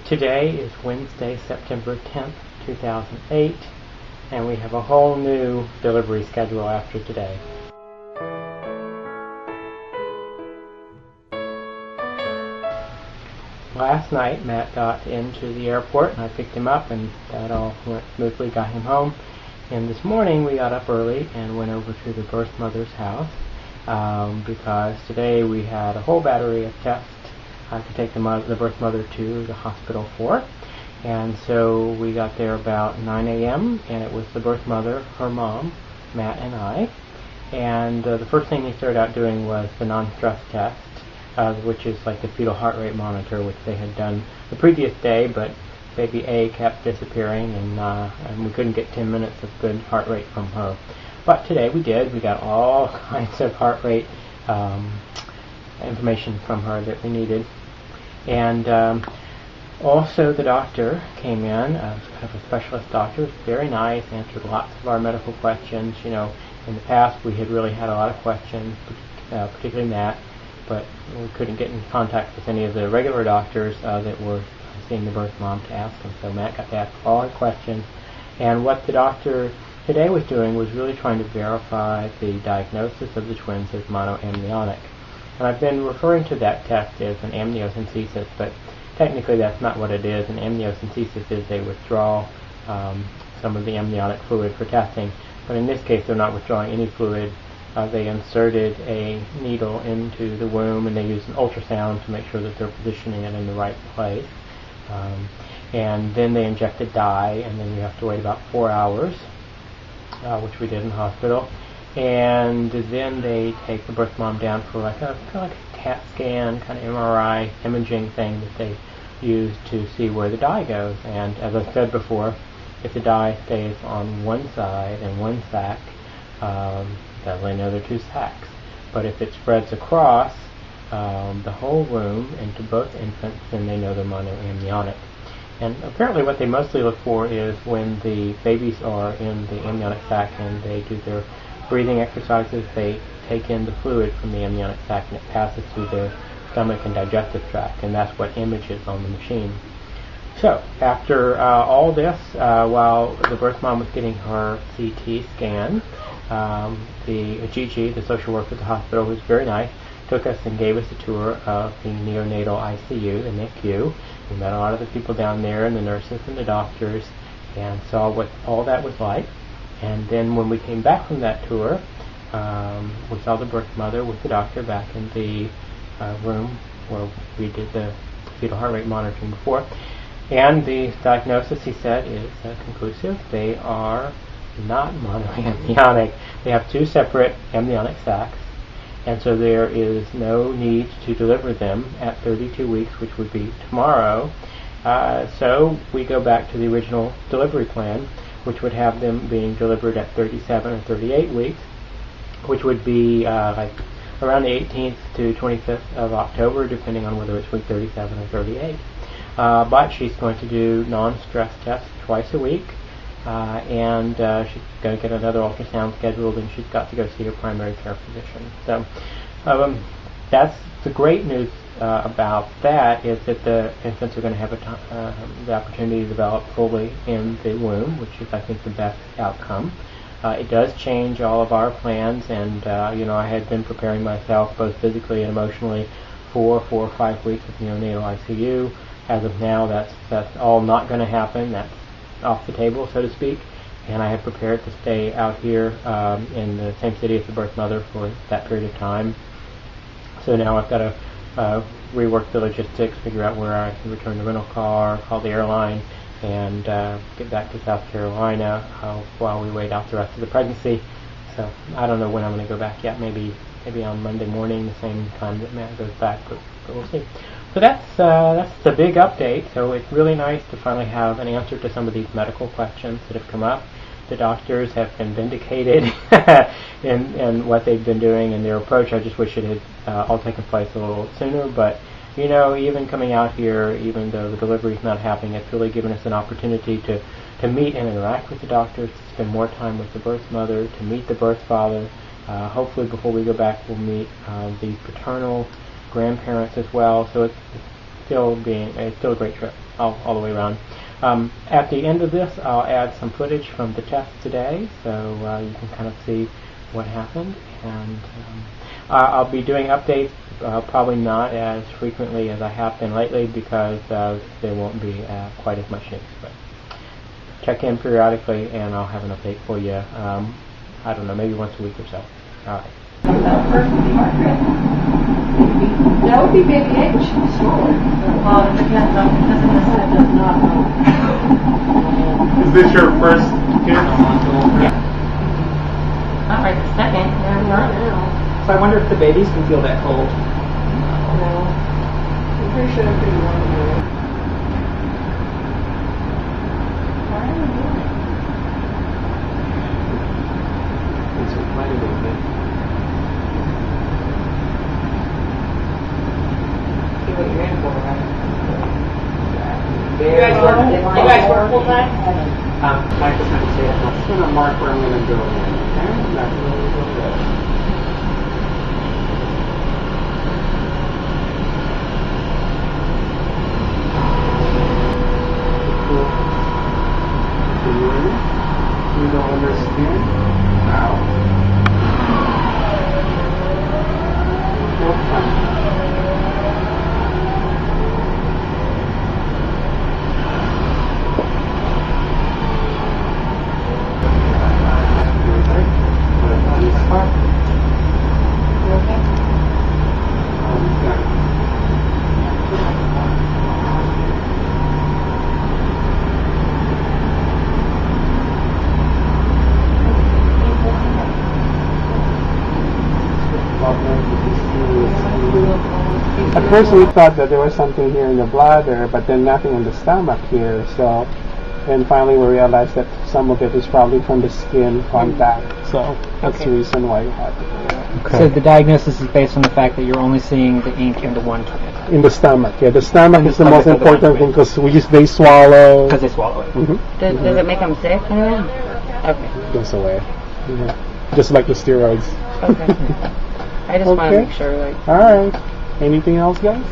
Today is Wednesday, September 10th, 2008, and we have a whole new delivery schedule after today. Last night, Matt got into the airport, and I picked him up, and that all went smoothly, got him home. And this morning, we got up early and went over to the birth mother's house, because today we had a whole battery of tests to take the birth mother to the hospital for. And so we got there about 9 a.m., and it was the birth mother, her mom, Matt, and I. And the first thing they started out doing was the non-stress test, which is like the fetal heart rate monitor, which they had done the previous day, but baby A kept disappearing, and we couldn't get 10 minutes of good heart rate from her. But today we did. We got all kinds of heart rate information from her that we needed. And also the doctor came in, kind of a specialist doctor, very nice, answered lots of our medical questions. You know, in the past we had really had a lot of questions, particularly Matt, but we couldn't get in contact with any of the regular doctors that were seeing the birth mom to ask them. So Matt got to ask all her questions. And what the doctor today was doing was really trying to verify the diagnosis of the twins as monoamniotic. And I've been referring to that test as an amniocentesis, but technically that's not what it is. An amniocentesis is they withdraw some of the amniotic fluid for testing. But in this case, they're not withdrawing any fluid. They inserted a needle into the womb, and they used an ultrasound to make sure that they're positioning it in the right place. And then they injected dye, and then you have to wait about 4 hours, which we did in the hospital. And then they take the birth mom down for like a CAT scan, kind of MRI imaging thing that they use to see where the dye goes. And as I said before, if the dye stays on one side and one sac, they know they're two sacs. But if it spreads across the whole womb into both infants, then they know they're monoamniotic. And apparently what they mostly look for is when the babies are in the amniotic sac and they do their breathing exercises, they take in the fluid from the amniotic sac and it passes through their stomach and digestive tract, and that's what images on the machine. So after all this, while the birth mom was getting her CT scan, the Gigi, the social worker at the hospital, was very nice, took us and gave us a tour of the neonatal ICU, the NICU. We met a lot of the people down there, and the nurses and the doctors, and saw what all that was like. And then when we came back from that tour, we saw the birth mother with the doctor back in the room where we did the fetal heart rate monitoring before. And the diagnosis, he said, is conclusive. They are not monoamniotic. They have two separate amniotic sacs, and so there is no need to deliver them at 32 weeks, which would be tomorrow. So we go back to the original delivery plan, which would have them being delivered at 37 or 38 weeks, which would be like around the 18th to 25th of October, depending on whether it's week 37 or 38. But she's going to do non-stress tests twice a week, and she's going to get another ultrasound scheduled, and she's got to go see her primary care physician. So that's the great news about that, is that the infants are going to have the opportunity to develop fully in the womb, which is, I think, the best outcome. It does change all of our plans, and I had been preparing myself both physically and emotionally for 4 or 5 weeks of neonatal ICU. As of now, that's all not going to happen. That's off the table, so to speak. And I have prepared to stay out here in the same city as the birth mother for that period of time. So now I've got to rework the logistics, figure out where I can return the rental car, call the airline, and get back to South Carolina while we wait out the rest of the pregnancy. So I don't know when I'm going to go back yet. Maybe on Monday morning, the same time that Matt goes back, but we'll see. So that's the big update. So it's really nice to finally have an answer to some of these medical questions that have come up. The doctors have been vindicated in what they've been doing and their approach. I just wish it had all taken place a little sooner, but even coming out here, even though the delivery is not happening, it's really given us an opportunity to meet and interact with the doctors, to spend more time with the birth mother, to meet the birth father. Hopefully before we go back, we'll meet the paternal grandparents as well. So it's still a great trip all the way around. At the end of this, I'll add some footage from the test today, so you can kind of see what happened. And I'll be doing updates, probably not as frequently as I have been lately, because there won't be quite as much news. But check in periodically, and I'll have an update for you. I don't know, maybe once a week or so. All right. That would be baby H. Sure. Well, it depends on, because of this, it does not know. Is this your first kid? Yeah. Not right this second. No, not now. So I wonder if the babies can feel that cold. No. I'm pretty sure I'm pretty warm now. Why are you doing it? It's quite a little bit. See what you're in for, right? You guys work full time? Mike was going to say, I'm just going to mark where I'm going to go. Okay? That's really good. You don't understand? Now. No fun. At first we thought that there was something here in the bladder, but then nothing in the stomach here. So, and finally we realized that some of it is probably from the skin contact. So that's the reason why you had it. Okay. So the diagnosis is based on the fact that you're only seeing the ink in the one target. In the stomach, yeah. The stomach is the most stomach important thing because they swallow. Because they swallow it. Mm-hmm. Does it make them sick? Okay. Goes away. Just like the steroids. Okay. I just want to make sure, like. All right. Anything else, guys?